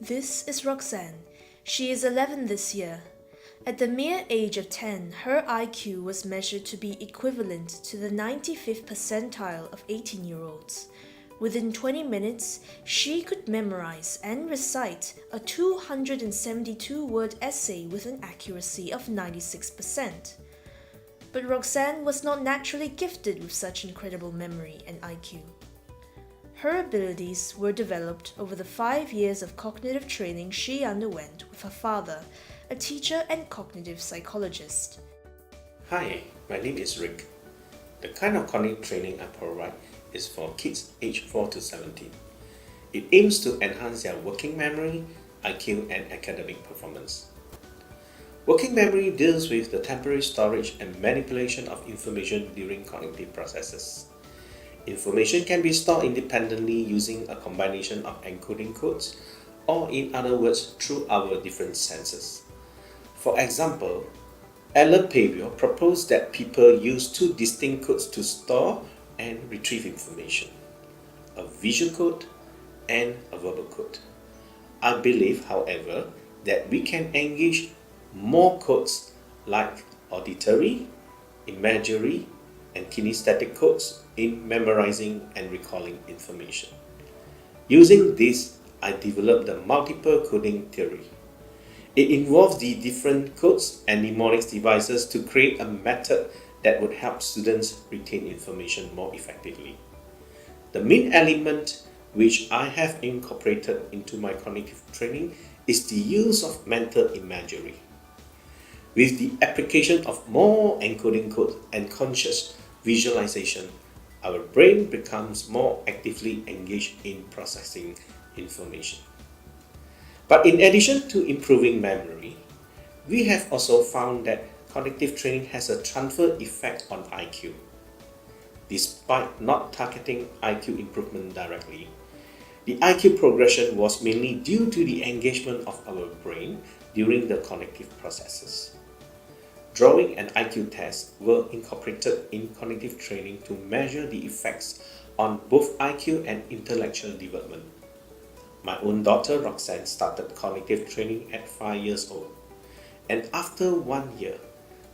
This is Roxanne. She is 11 this year. At the mere age of 10, her IQ was measured to be equivalent to the 95th percentile of 18-year-olds. Within 20 minutes, she could memorize and recite a 272-word essay with an accuracy of 96%. But Roxanne was not naturally gifted with such incredible memory and IQ. Her abilities were developed over the 5 years of cognitive training she underwent with her father, a teacher and cognitive psychologist. Hi, my name is Rick. The kind of cognitive training I provide is for kids aged 4 to 17. It aims to enhance their working memory, IQ, and academic performance. Working memory deals with the temporary storage and manipulation of information during cognitive processes. Information can be stored independently using a combination of encoding codes, or in other words, through our different senses. For example, Alan Pavio proposed that people use two distinct codes to store and retrieve information: a visual code and a verbal code. I believe, however, that we can engage more codes like auditory, imagery, and kinesthetic codes in memorizing and recalling information. Using this, I developed the multiple coding theory. It involves the different codes and mnemonics devices to create a method that would help students retain information more effectively. The main element which I have incorporated into my cognitive training is the use of mental imagery. With the application of more encoding codes and conscious visualization, our brain becomes more actively engaged in processing information. But in addition to improving memory, we have also found that cognitive training has a transfer effect on IQ. Despite not targeting IQ improvement directly, the IQ progression was mainly due to the engagement of our brain during the cognitive processes. Drawing and IQ tests were incorporated in cognitive training to measure the effects on both IQ and intellectual development. My own daughter Roxanne started cognitive training at 5 years old, and after 1 year,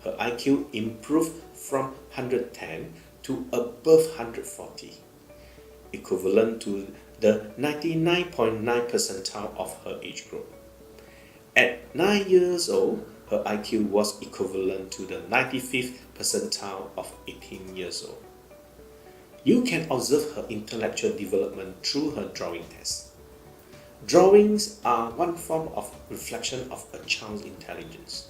her IQ improved from 110 to above 140, equivalent to the 99.9 percentile of her age group. At 9 years old, her IQ was equivalent to the 95th percentile of 18 years old. You can observe her intellectual development through her drawing tests. Drawings are one form of reflection of a child's intelligence.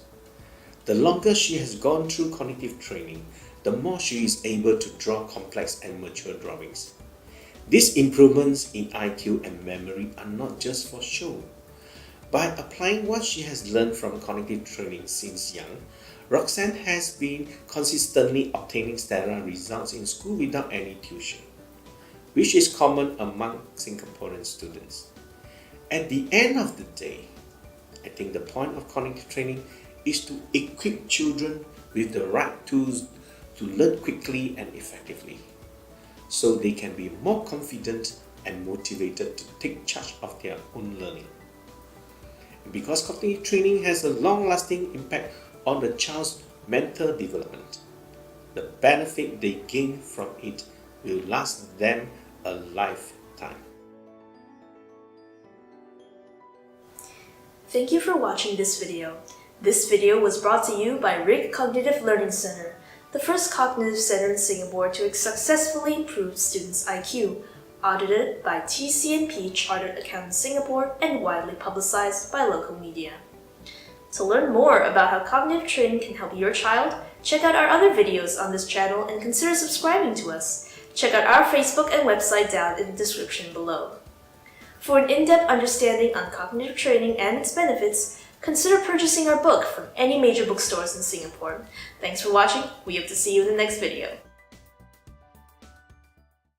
The longer she has gone through cognitive training, the more she is able to draw complex and mature drawings. These improvements in IQ and memory are not just for show. By applying what she has learned from cognitive training since young, Roxanne has been consistently obtaining stellar results in school without any tuition, which is common among Singaporean students. At the end of the day, I think the point of cognitive training is to equip children with the right tools to learn quickly and effectively, so they can be more confident and motivated to take charge of their own learning. Because cognitive training has a long-lasting impact on the child's mental development, the benefit they gain from it will last them a lifetime. Thank you for watching this video. This video was brought to you by Rick Cognitive Learning Center, the first cognitive center in Singapore to successfully improve students' IQ, audited by TCNP Chartered Accountants Singapore and widely publicized by local media. To learn more about how cognitive training can help your child, check out our other videos on this channel and consider subscribing to us. Check out our Facebook and website down in the description below. For an in-depth understanding on cognitive training and its benefits, consider purchasing our book from any major bookstores in Singapore. Thanks for watching. We hope to see you in the next video.